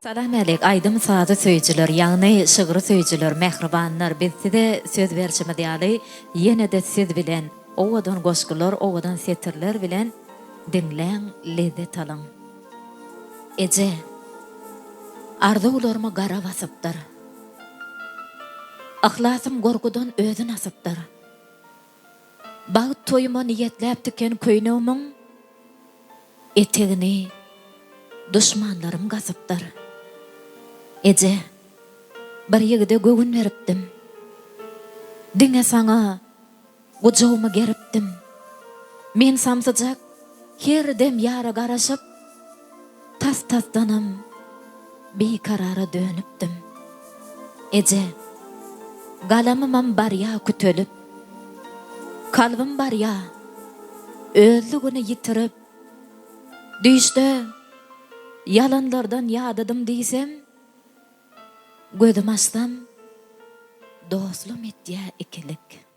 Salam aleyk, aydym sazı söýüjüler, ýagny şygyry söýüjüler, mehribanlar. Biz size söz berişimi diýäli, ýene de siz bilen owadan goşgular, owadan setirler bilen dinleň, lezzet alyň. Eje, arzuwlarıma gara basypdyr. Ahlasym gorkudan özün asypdyr. Bagyt toýuma niýetläp diken köýnegimiň etegini düşmanlarym gasypdyr. Eje, bir ýigide gögün beripdim. Diňe saňa gujawmy geripdim. Men samsyjak her dem ýara garaşyp, tas-tasdanam bekarara dönüpdim. Eje, galamymam barýa kütülüp, kalbim barýa özlügini ýitirip, düşde yalanlardan ýadadım diýsem, gözüm açsam dostlum etdiýä ikilik.